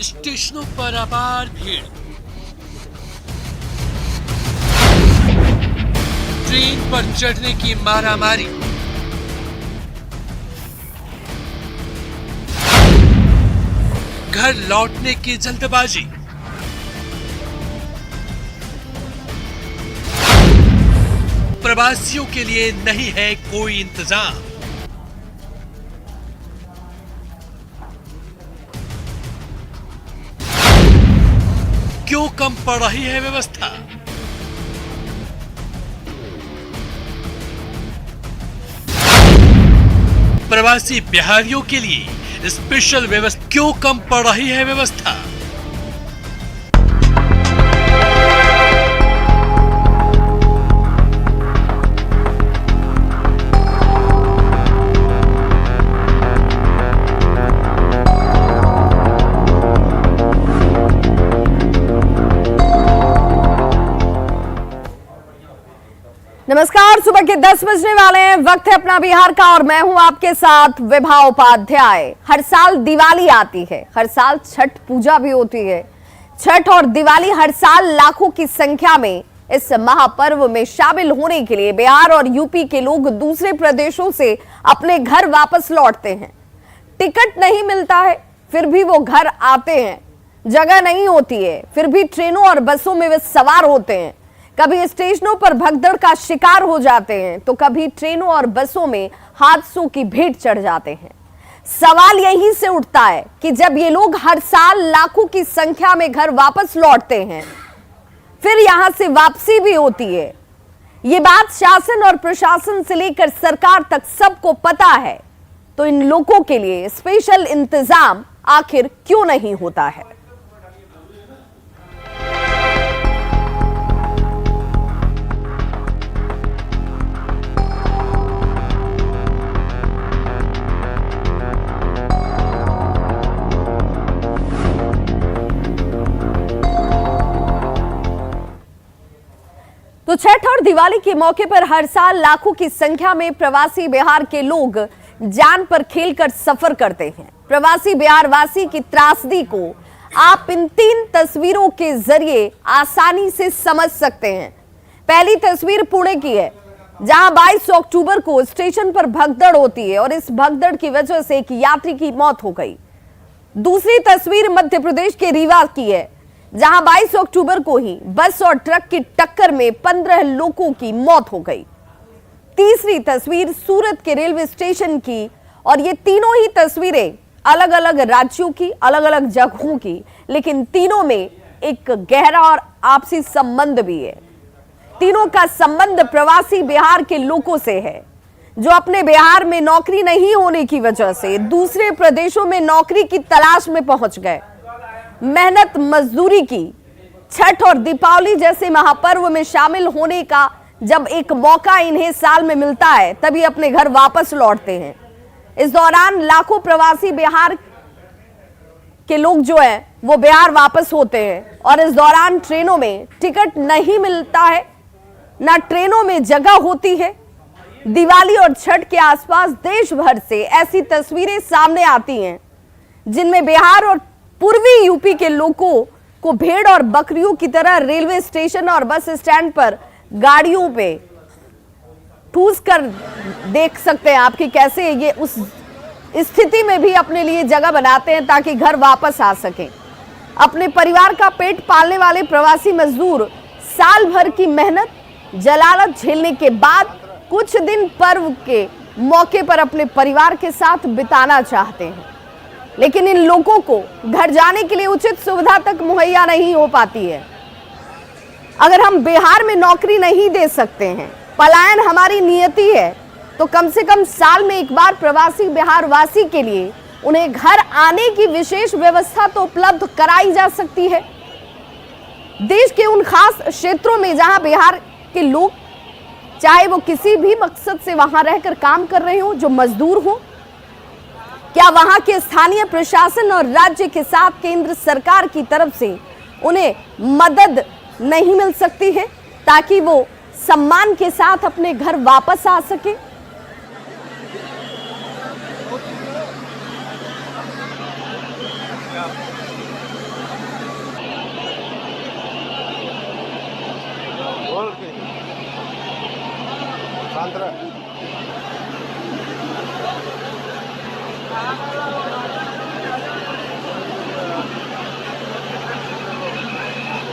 स्टेशनों पर अपार भीड़, ट्रेन पर चढ़ने की मारामारी, घर लौटने की जल्दबाजी, प्रवासियों के लिए नहीं है कोई इंतजाम। क्यों कम पड़ रही है व्यवस्था? प्रवासी बिहारियों के लिए स्पेशल व्यवस्था, क्यों कम पड़ रही है व्यवस्था? नमस्कार, सुबह के 10 बजने वाले हैं। वक्त है अपना बिहार का और मैं हूं आपके साथ विभा उपाध्याय। हर साल दिवाली आती है, हर साल छठ पूजा भी होती है। छठ और दिवाली हर साल लाखों की संख्या में इस महापर्व में शामिल होने के लिए बिहार और यूपी के लोग दूसरे प्रदेशों से अपने घर वापस लौटते हैं। टिकट नहीं मिलता है फिर भी वो घर आते हैं, जगह नहीं होती है फिर भी ट्रेनों और बसों में वे सवार होते हैं। कभी स्टेशनों पर भगदड़ का शिकार हो जाते हैं तो कभी ट्रेनों और बसों में हादसों की भेंट चढ़ जाते हैं। सवाल यहीं से उठता है कि जब ये लोग हर साल लाखों की संख्या में घर वापस लौटते हैं, फिर यहां से वापसी भी होती है। ये बात शासन और प्रशासन से लेकर सरकार तक सबको पता है, तो इन लोगों के लिए स्पेशल इंतजाम आखिर क्यों नहीं होता है? तो छठ और दिवाली के मौके पर हर साल लाखों की संख्या में प्रवासी बिहार के लोग जान पर खेलकर सफर करते हैं। प्रवासी बिहार वासी की त्रासदी को आप इन 3 तस्वीरों के जरिए आसानी से समझ सकते हैं। पहली तस्वीर पुणे की है, जहां 22 अक्टूबर को स्टेशन पर भगदड़ होती है और इस भगदड़ की वजह से एक यात्री की मौत हो गई। दूसरी तस्वीर मध्य प्रदेश के रीवा की है, जहां 22 अक्टूबर को ही बस और ट्रक की टक्कर में 15 लोगों की मौत हो गई। तीसरी तस्वीर सूरत के रेलवे स्टेशन की, और ये तीनों ही तस्वीरें अलग अलग राज्यों की, अलग अलग जगहों की, लेकिन तीनों में एक गहरा और आपसी संबंध भी है। तीनों का संबंध प्रवासी बिहार के लोगों से है, जो अपने बिहार में नौकरी नहीं होने की वजह से दूसरे प्रदेशों में नौकरी की तलाश में पहुंच गए, मेहनत मजदूरी की। छठ और दीपावली जैसे महापर्व में शामिल होने का जब एक मौका इन्हें साल में मिलता है, तभी अपने घर वापस लौटते हैं। इस दौरान लाखों प्रवासी बिहार के लोग जो हैं वो बिहार वापस होते हैं, और इस दौरान ट्रेनों में टिकट नहीं मिलता है, ना ट्रेनों में जगह होती है। दिवाली और छठ के आसपास देश भर से ऐसी तस्वीरें सामने आती हैं, जिनमें बिहार और पूर्वी यूपी के लोगों को भेड़ और बकरियों की तरह रेलवे स्टेशन और बस स्टैंड पर गाड़ियों पे ठूस कर देख सकते हैं आप कि कैसे ये उस स्थिति में भी अपने लिए जगह बनाते हैं ताकि घर वापस आ सकें। अपने परिवार का पेट पालने वाले प्रवासी मजदूर साल भर की मेहनत जलालत झेलने के बाद कुछ दिन पर्व के मौके पर अपने परिवार के साथ बिताना चाहते हैं, लेकिन इन लोगों को घर जाने के लिए उचित सुविधा तक मुहैया नहीं हो पाती है। अगर हम बिहार में नौकरी नहीं दे सकते हैं, पलायन हमारी नियति है, तो कम से कम साल में एक बार प्रवासी बिहार वासी के लिए उन्हें घर आने की विशेष व्यवस्था तो उपलब्ध कराई जा सकती है। देश के उन खास क्षेत्रों में जहां बिहार के लोग, चाहे वो किसी भी मकसद से वहां रहकर काम कर रहे हो, जो मजदूर हो, क्या वहां के स्थानीय प्रशासन और राज्य के साथ केंद्र सरकार की तरफ से उन्हें मदद नहीं मिल सकती है ताकि वो सम्मान के साथ अपने घर वापस आ सके?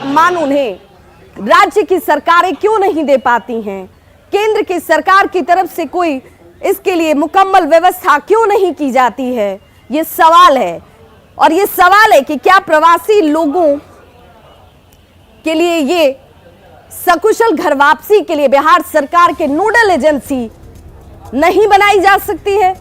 सम्मान उन्हें राज्य की सरकारें क्यों नहीं दे पाती हैं? केंद्र की सरकार की तरफ से कोई इसके लिए मुकम्मल व्यवस्था क्यों नहीं की जाती है? ये सवाल है। और ये सवाल है कि क्या प्रवासी लोगों के लिए ये सकुशल घर वापसी के लिए बिहार सरकार के नोडल एजेंसी नहीं बनाई जा सकती है?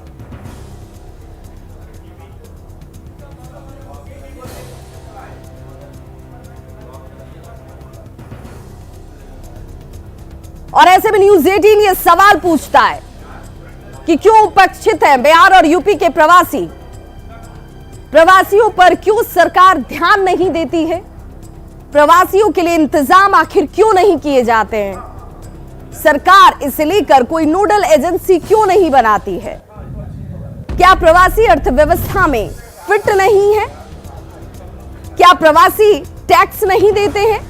और ऐसे में न्यूज 18 ये सवाल पूछता है कि क्यों उपेक्षित है बिहार और यूपी के प्रवासी? प्रवासियों पर क्यों सरकार ध्यान नहीं देती है? प्रवासियों के लिए इंतजाम आखिर क्यों नहीं किए जाते हैं? सरकार इसे लेकर कोई नोडल एजेंसी क्यों नहीं बनाती है? क्या प्रवासी अर्थव्यवस्था में फिट नहीं है? क्या प्रवासी टैक्स नहीं देते हैं?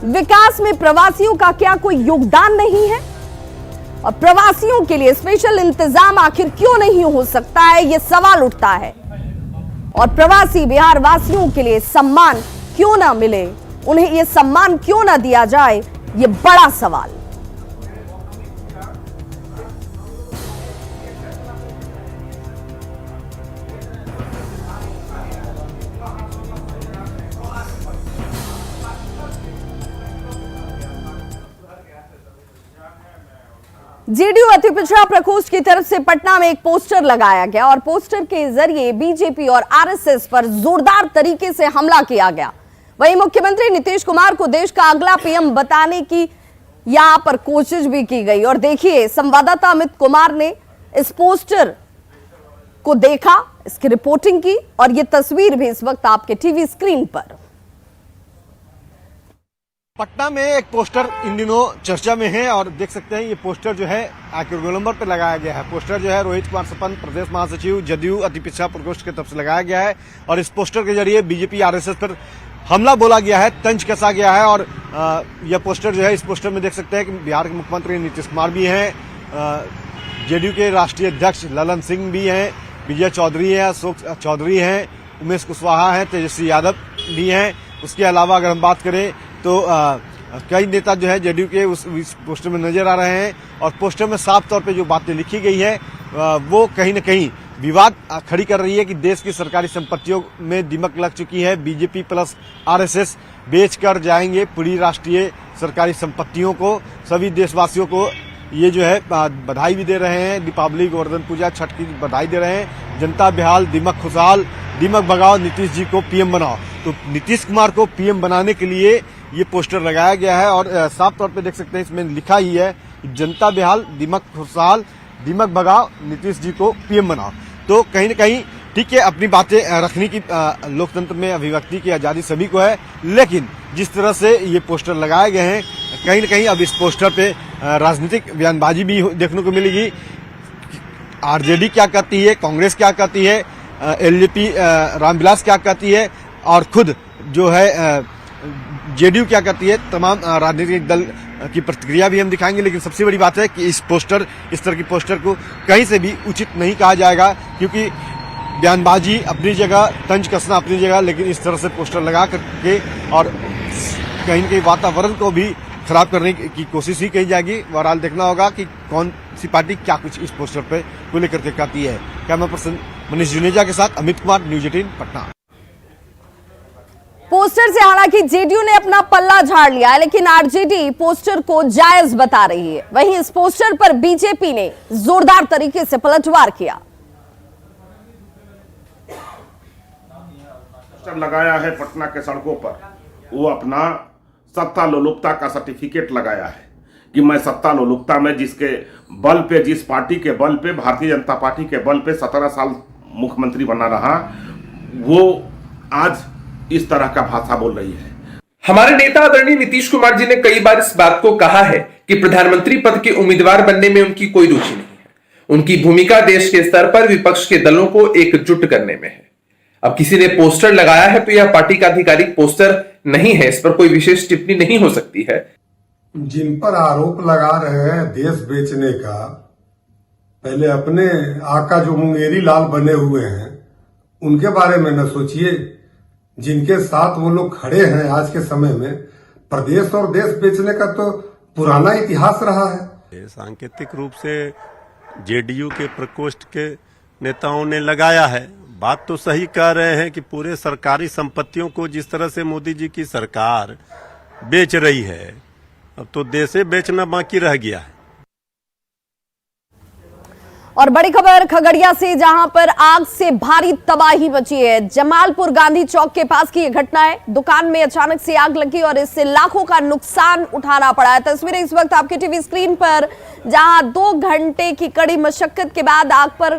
विकास में प्रवासियों का क्या कोई योगदान नहीं है? और प्रवासियों के लिए स्पेशल इंतजाम आखिर क्यों नहीं हो सकता है? यह सवाल उठता है। और प्रवासी बिहार वासियों के लिए सम्मान क्यों ना मिले, उन्हें यह सम्मान क्यों ना दिया जाए, यह बड़ा सवाल। जेडीयू अति पिछड़ा प्रकोष्ठ की तरफ से पटना में एक पोस्टर लगाया गया और पोस्टर के जरिए बीजेपी और आरएसएस पर जोरदार तरीके से हमला किया गया। वहीं मुख्यमंत्री नीतीश कुमार को देश का अगला पीएम बताने की यहां पर कोशिश भी की गई। और देखिए, संवाददाता अमित कुमार ने इस पोस्टर को देखा, इसकी रिपोर्टिंग की और ये तस्वीर भी इस वक्त आपके टीवी स्क्रीन पर। पटना में एक पोस्टर इन दिनों चर्चा में है और देख सकते हैं ये पोस्टर जो है गोलंबर पर लगाया गया है। पोस्टर जो है रोहित कुमार सपन, प्रदेश महासचिव जदयू अति पिछड़ा प्रकोष्ठ की तरफ से लगाया गया है और इस पोस्टर के जरिए बीजेपी आरएसएस पर हमला बोला गया है, तंज कसा गया है। और यह पोस्टर जो है, इस पोस्टर में देख सकते हैं कि बिहार के मुख्यमंत्री नीतीश कुमार भी हैं, जेडीयू के राष्ट्रीय अध्यक्ष ललन सिंह भी हैं, विजय चौधरी हैं, अशोक चौधरी हैं, उमेश कुशवाहा हैं, तेजस्वी यादव भी हैं। उसके अलावा अगर हम बात करें तो कई नेता जो है जेडीयू के उस पोस्टर में नजर आ रहे हैं और पोस्टर में साफ तौर पे जो बातें लिखी गई है वो कहीं न कहीं विवाद खड़ी कर रही है कि देश की सरकारी संपत्तियों में दीमक लग चुकी है। बीजेपी प्लस आरएसएस बेचकर जाएंगे पूरी राष्ट्रीय सरकारी संपत्तियों को। सभी देशवासियों को ये जो है बधाई भी दे रहे हैं, दीपावली, गोवर्धन पूजा, छठ की बधाई दे रहे हैं। जनता बेहाल, दीमक खुशहाल, दीमक भगाओ, नीतीश जी को पीएम बनाओ। तो नीतीश कुमार को पीएम बनाने के लिए ये पोस्टर लगाया गया है और साफ तौर पे देख सकते हैं इसमें लिखा ही है, जनता बेहाल, दीमक खुशहाल, दीमक भगाओ, नीतीश जी को पीएम बनाओ। तो कहीं न कहीं ठीक है, अपनी बातें रखने की लोकतंत्र में अभिव्यक्ति की आजादी सभी को है, लेकिन जिस तरह से ये पोस्टर लगाए गए हैं कहीं न कहीं अब इस पोस्टर पे राजनीतिक बयानबाजी भी देखने को मिलेगी। आरजेडी क्या कहती है, कांग्रेस क्या कहती है, एलजेपी रामविलास क्या कहती है और खुद जो है जेडीयू क्या कहती है, तमाम राजनीतिक दल की प्रतिक्रिया भी हम दिखाएंगे। लेकिन सबसे बड़ी बात है कि इस तरह की पोस्टर को कहीं से भी उचित नहीं कहा जाएगा, क्योंकि बयानबाजी अपनी जगह, तंज कसना अपनी जगह, लेकिन इस तरह से पोस्टर लगा करके और कहीं न कहीं वातावरण को भी खराब करने की कोशिश ही की जाएगी। बहरहाल देखना होगा कि कौन सी पार्टी क्या कुछ इस पोस्टर पे को लेकर के कहती है। कैमरा पर्सन मनीष जुनेजा के साथ अमित कुमार, न्यूज 18 पटना। पोस्टर से हालांकि जेडीयू ने अपना पल्ला झाड़ लिया है, लेकिन आरजेडी पोस्टर को जायज बता रही है। वहीं इस पोस्टर पर बीजेपी ने जोरदार तरीके से पलटवार किया। पोस्टर लगाया है पटना के सड़कों पर, वो अपना सत्ता लोलुपता का सर्टिफिकेट लगाया है कि मैं सत्ता लोलुपता में जिसके बल पे, जिस पार्टी के बल पे, भारतीय जनता पार्टी के बल पे 17 साल मुख्यमंत्री बना रहा, वो आज इस तरह का भाषा बोल रही है। हमारे नेता आदरणीय नीतीश कुमार जी ने कई बार इस बात को कहा है कि प्रधानमंत्री पद के उम्मीदवार बनने में उनकी कोई रुचि नहीं है। उनकी भूमिका देश के स्तर पर विपक्ष के दलों को एकजुट करने में है। अब किसी ने पोस्टर लगाया है तो यह पार्टी का आधिकारिक पोस्टर नहीं है, इस पर कोई विशेष टिप्पणी नहीं हो सकती है। जिन पर आरोप लगा रहे हैं देश बेचने का, पहले अपने आका जो मुंगेरी लाल बने हुए हैं उनके बारे में न सोचिए, जिनके साथ वो लोग खड़े हैं आज के समय में। प्रदेश और देश बेचने का तो पुराना इतिहास रहा है। सांकेतिक रूप से जेडीयू के प्रकोष्ठ के नेताओं ने लगाया है। बात तो सही कह रहे हैं कि पूरे सरकारी संपत्तियों को जिस तरह से मोदी जी की सरकार बेच रही है, अब तो देशे बेचना बाकी रह गया है। और बड़ी खबर खगड़िया से, जहां पर आग से भारी तबाही मची है। जमालपुर गांधी चौक के पास की यह घटना है। दुकान में अचानक से आग लगी और इससे लाखों का नुकसान उठाना पड़ा है। तस्वीरें इस वक्त आपके टीवी स्क्रीन पर, जहां 2 घंटे की कड़ी मशक्कत के बाद आग पर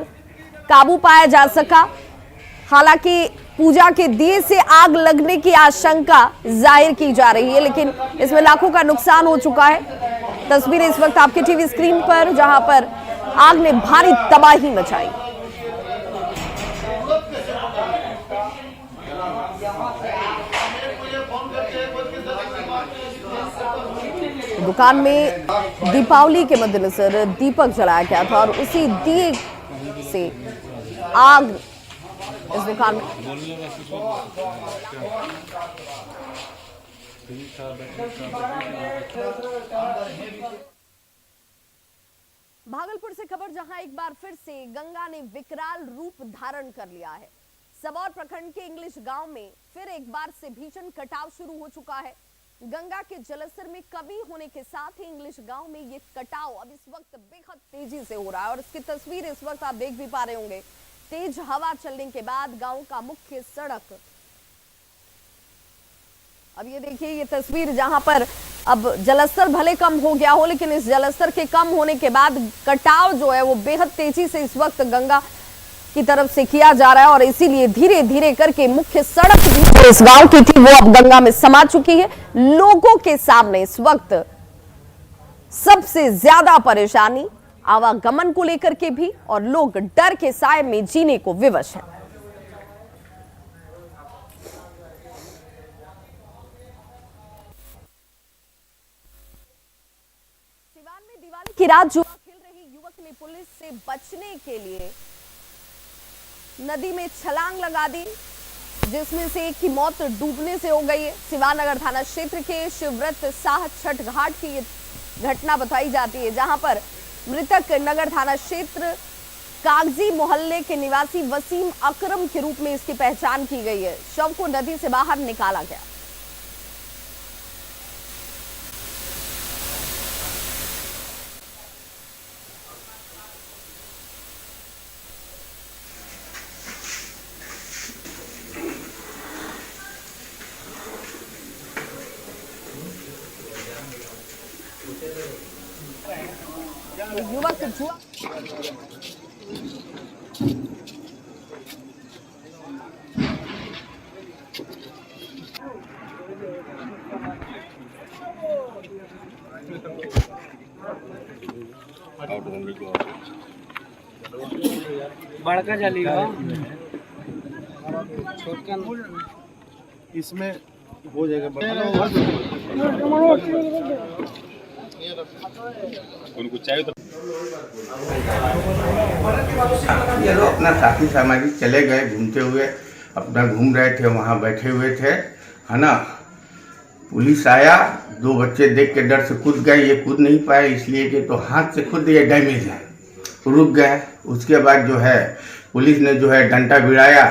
काबू पाया जा सका। हालांकि पूजा के दिए से आग लगने की आशंका जाहिर की जा रही है, लेकिन इसमें लाखों का नुकसान हो चुका है। तस्वीरें इस वक्त आपके टीवी स्क्रीन पर, जहां पर आग ने भारी तबाही मचाई। दुकान में दीपावली के मद्देनजर दीपक जलाया गया था और उसी दिए से आग इस दुकान में भागलपुर से खबर, जहां एक बार फिर से गंगा ने विकराल रूप धारण कर लिया है। सबौर प्रखंड के इंग्लिश गांव में फिर एक बार से भीषण कटाव शुरू हो चुका है। गंगा के जलस्तर में कमी होने के साथ ही इंग्लिश गांव में ये कटाव अब इस वक्त बेहद तेजी से हो रहा है और इसकी तस्वीर इस वक्त आप देख भी पा रहे होंगे। तेज हवा चलने के बाद गांव का मुख्य सड़क, अब ये देखिए ये तस्वीर, जहां पर अब जलस्तर भले कम हो गया हो, लेकिन इस जलस्तर के कम होने के बाद कटाव जो है वो बेहद तेजी से इस वक्त गंगा की तरफ से किया जा रहा है और इसीलिए धीरे धीरे करके मुख्य सड़क जो इस गांव की थी वो अब गंगा में समा चुकी है। लोगों के सामने इस वक्त सबसे ज्यादा परेशानी आवागमन को लेकर के भी, और लोग डर के साए में जीने को विवश हैं। सिवान में दिवाली की रात जुआ खेल रही युवक ने पुलिस से बचने के लिए नदी में छलांग लगा दी, जिसमें से एक की मौत डूबने से हो गई है। सिवान नगर थाना क्षेत्र के शिवव्रत साह छठ घाट की ये घटना बताई जाती है, जहां पर मृतक नगर थाना क्षेत्र कागजी मोहल्ले के निवासी वसीम अकरम के रूप में इसकी पहचान की गई है। शव को नदी से बाहर निकाला गया। युवक जुआ बड़का जलेगा इसमें हो जाएगा उनको चाहिए तो ये लोग अपना साथी सामाजिक चले गए, घूमते हुए अपना घूम रहे थे, वहाँ बैठे हुए थे, है ना। पुलिस आया, 2 बच्चे देख के डर से कूद गए। ये कूद नहीं पाए इसलिए कि तो हाथ से खुद ये डैमेज है, रुक गए। उसके बाद जो है पुलिस ने जो है डंडा भिड़ाया,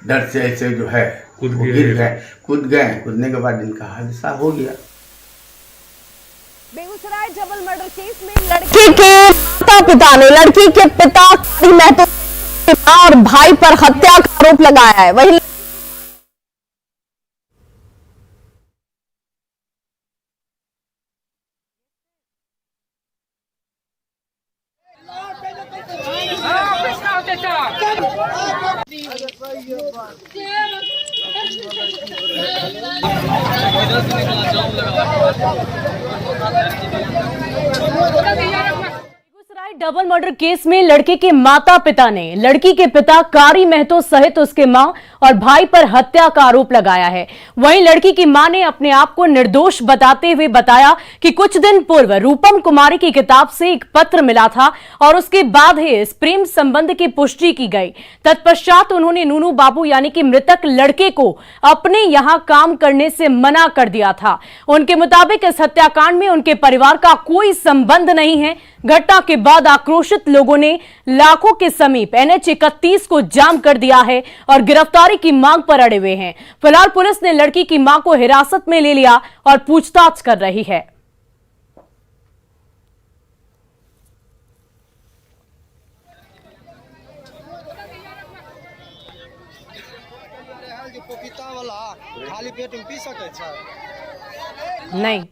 डर से ऐसे जो है गिर गए, कूद गए। कूदने के बाद इनका हादसा हो गया। बेगूसराय डबल मर्डर केस में लड़की के माता-पिता ने लड़की के पिता महतो के मां और भाई पर हत्या का आरोप लगाया है। वहीं बेगूसराय डबल मर्डर केस में लड़के के माता पिता ने लड़की के पिता कारी महतो सहित उसके मां और भाई पर हत्या का आरोप लगाया है। वहीं लड़की की मां ने अपने आप को निर्दोष बताते हुए बताया कि कुछ दिन पूर्व रूपम कुमारी की किताब से एक पत्र मिला था और उसके बाद ही इस प्रेम संबंध की पुष्टि की गई। तत्पश्चात उन्होंने नूनू बाबू यानी कि मृतक लड़के को अपने यहां काम करने से मना कर दिया था। उनके मुताबिक इस हत्याकांड में उनके परिवार का कोई संबंध नहीं है। घटना के बाद आक्रोशित लोगों ने लाखों के समीप NH 31 को जाम कर दिया है और गिरफ्तारी की मांग पर अड़े हुए हैं। फिलहाल पुलिस ने लड़की की मां को हिरासत में ले लिया और पूछताछ कर रही है। खाली पेट में पी सके नहीं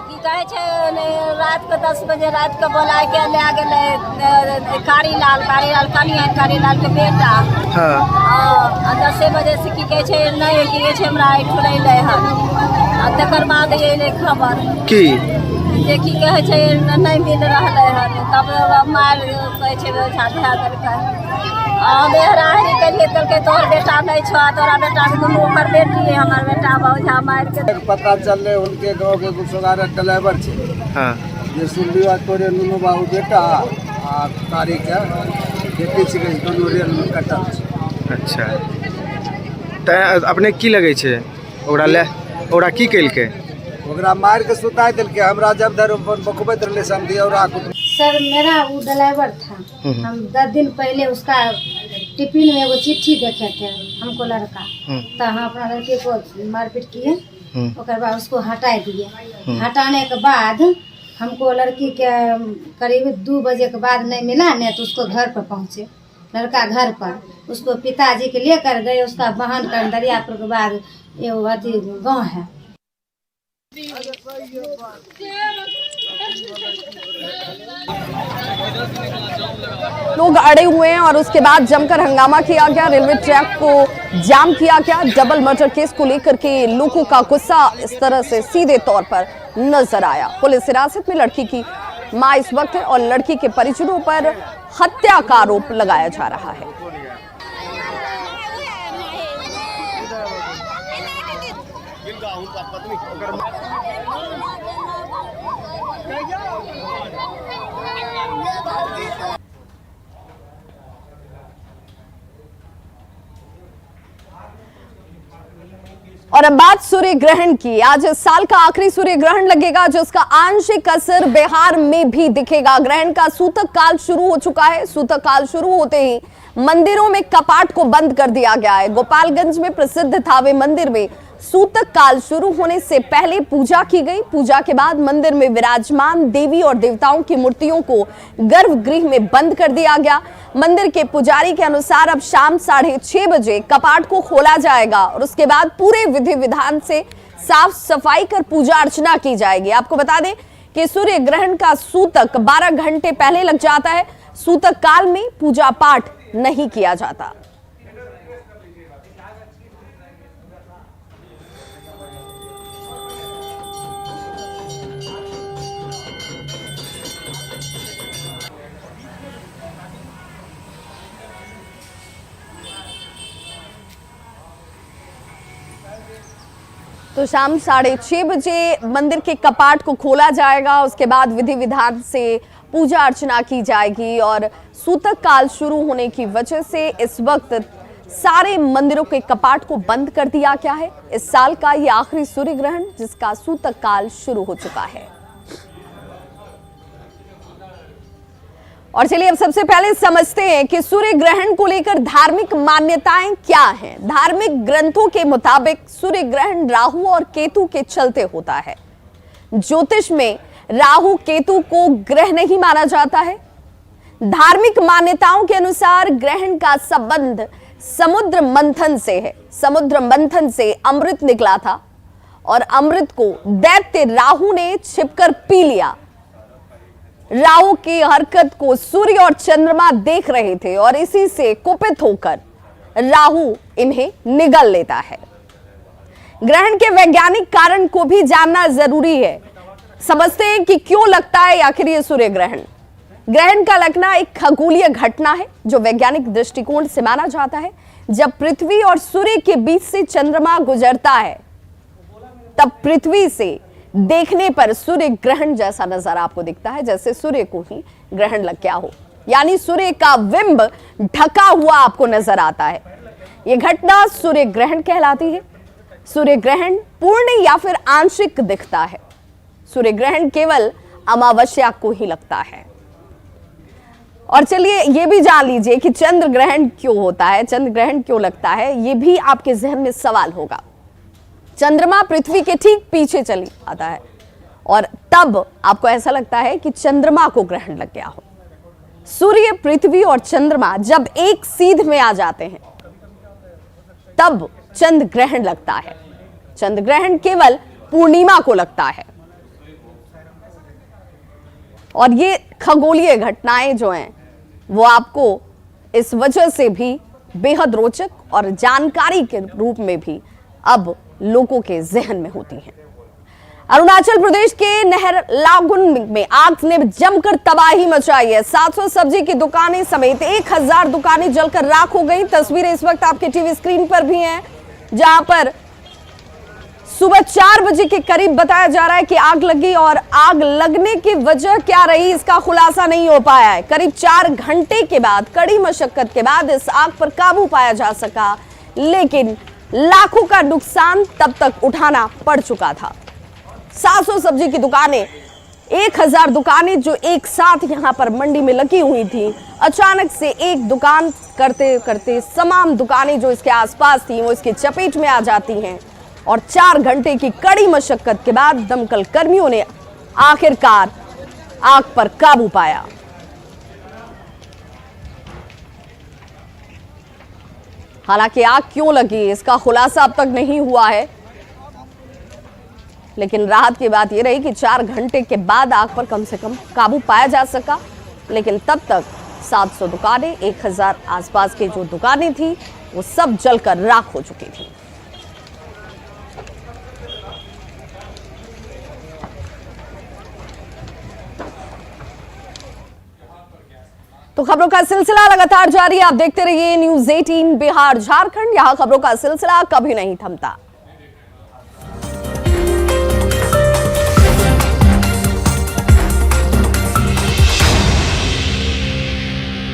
की कहे छे रात के 10 बजे रात के बोला के ले गेले कारी लाल कारी लाल के बेटा। हां 10 बजे से की कहे छे नहीं की कहे छे हमरा ठुरई ले हन। तकर बाद ये ले खबर की जे की कहे छे नहीं मिल रहले हन। तब मार कहे छे झाझा करके बेहराही के लिए के तोहर बेटा नहीं छो तोरा बेटा के दुनू ओकर बेटी है हमर बेटा बहुजा मार के पता चलले उनके गांव के गुसगारा ड्राइवर छे। हां ये सुन लिया तोरे नूनू बाबू बेटा आ कारी के बेटी छे दोनों रेल में कटल छे। अच्छा त अपने की लगे छे ओकरा ले ओकरा की कैलके ओकरा मार के सुता देलके। हमरा जब धर बखबैत रहले समझी और सर मेरा वो ड्राइवर था। हम 10 दिन पहले उसका टिफिन में वो चिट्ठी देखे थे हमको लड़का। तो हम अपना लड़के को मारपीट किए और बाद उसको हटा दिए। हटाने के बाद हमको लड़की के करीब 2 बजे के बाद नहीं मिला नहीं तो उसको घर पर पहुँचे। लड़का घर पर उसको पिताजी के लेकर गए। उसका बहन कर दरियापुर के बाद ये अथी गाँव है। लोग अड़े हुए हैं और उसके बाद जमकर हंगामा किया गया। रेलवे ट्रैक को जाम किया गया। डबल मर्डर केस को लेकर के लोगों का गुस्सा इस तरह से सीधे तौर पर नजर आया। पुलिस हिरासत में लड़की की मां इस वक्त है और लड़की के परिजनों पर हत्या का आरोप लगाया जा रहा है। और अब बात सूर्य ग्रहण की। आज इस साल का आखिरी सूर्य ग्रहण लगेगा जिसका आंशिक असर बिहार में भी दिखेगा। ग्रहण का सूतक काल शुरू हो चुका है। सूतक काल शुरू होते ही मंदिरों में कपाट को बंद कर दिया गया है। गोपालगंज में प्रसिद्ध थावे मंदिर में सूतक काल शुरू होने से पहले पूजा की गई। पूजा के बाद मंदिर में विराजमान देवी और देवताओं की मूर्तियों को गर्भगृह में बंद कर दिया गया। मंदिर के पुजारी के अनुसार अब शाम 6:30 बजे कपाट को खोला जाएगा और उसके बाद पूरे विधि विधान से साफ सफाई कर पूजा अर्चना की जाएगी। आपको बता दें कि सूर्य ग्रहण का सूतक 12 घंटे पहले लग जाता है। सूतक काल में पूजा पाठ नहीं किया जाता। तो शाम 6:30 बजे मंदिर के कपाट को खोला जाएगा। उसके बाद विधि विधान से पूजा अर्चना की जाएगी और सूतक काल शुरू होने की वजह से इस वक्त सारे मंदिरों के कपाट को बंद कर दिया गया है। इस साल का ये आखिरी सूर्य ग्रहण जिसका सूतक काल शुरू हो चुका है। और चलिए अब सबसे पहले समझते हैं कि सूर्य ग्रहण को लेकर धार्मिक मान्यताएं क्या हैं। धार्मिक ग्रंथों के मुताबिक सूर्य ग्रहण राहु और केतु के चलते होता है। ज्योतिष में राहु केतु को ग्रह नहीं माना जाता है। धार्मिक मान्यताओं के अनुसार ग्रहण का संबंध समुद्र मंथन से है। समुद्र मंथन से अमृत निकला था और अमृत को दैत्य राहु ने छिपकर पी लिया। राहु की हरकत को सूर्य और चंद्रमा देख रहे थे और इसी से कुपित होकर राहु इन्हें निगल लेता है। ग्रहण के वैज्ञानिक कारण को भी जानना जरूरी है। समझते हैं कि क्यों लगता है आखिर ये सूर्य ग्रहण। ग्रहण का लगना एक खगोलीय घटना है जो वैज्ञानिक दृष्टिकोण से माना जाता है। जब पृथ्वी और सूर्य के बीच से चंद्रमा गुजरता है तब पृथ्वी से देखने पर सूर्य ग्रहण जैसा नजर आपको दिखता है, जैसे सूर्य को ही ग्रहण लग गया हो, यानी सूर्य का बिंब ढका हुआ आपको नजर आता है। यह घटना सूर्य ग्रहण कहलाती है। सूर्य ग्रहण पूर्ण या फिर आंशिक दिखता है। सूर्य ग्रहण केवल अमावस्या को ही लगता है। और चलिए ये भी जान लीजिए कि चंद्र ग्रहण क्यों होता है, चंद्र ग्रहण क्यों लगता है, ये भी आपके जहन में सवाल होगा। चंद्रमा पृथ्वी के ठीक पीछे चली आता है और तब आपको ऐसा लगता है कि चंद्रमा को ग्रहण लग गया हो। सूर्य, पृथ्वी और चंद्रमा जब एक सीध में आ जाते हैं तब चंद्र ग्रहण लगता है। चंद्र ग्रहण केवल पूर्णिमा को लगता है। और ये खगोलीय घटनाएं जो हैं वो आपको इस वजह से भी बेहद रोचक और जानकारी के रूप में भी अब लोगों के जहन में होती हैं। अरुणाचल प्रदेश के नहरलागुन में आग ने जमकर तबाही मचाई है। 700 सब्जी की दुकानें समेत 1000 दुकानें जलकर राख हो गई। तस्वीरें इस वक्त आपके टीवी स्क्रीन पर भी हैं, जहां पर सुबह 4 बजे के करीब बताया जा रहा है कि आग लगी और आग लगने की वजह क्या रही इसका खुलासा नहीं हो पाया है। करीब 4 घंटे के बाद, कड़ी मशक्कत के बाद इस आग पर काबू पाया जा सका, लेकिन लाखों का नुकसान तब तक उठाना पड़ चुका था। 700 सब्जी की दुकानें, 1000 दुकानें जो एक साथ यहां पर मंडी में लगी हुई थी, अचानक से एक दुकान करते करते तमाम दुकानें जो इसके आसपास थी वो इसके चपेट में आ जाती हैं। और 4 घंटे की कड़ी मशक्कत के बाद दमकल कर्मियों ने आखिरकार आग पर काबू पाया। हालांकि आग क्यों लगी इसका खुलासा अब तक नहीं हुआ है, लेकिन राहत की बात यह रही कि 4 घंटे के बाद आग पर कम से कम काबू पाया जा सका। लेकिन तब तक 700 दुकानें, 1000 आसपास की जो दुकानें थी वो सब जलकर राख हो चुकी थी। तो खबरों का सिलसिला लगातार जारी है। आप देखते रहिए न्यूज़ 18 बिहार झारखंड। यहां खबरों का सिलसिला कभी नहीं थमता।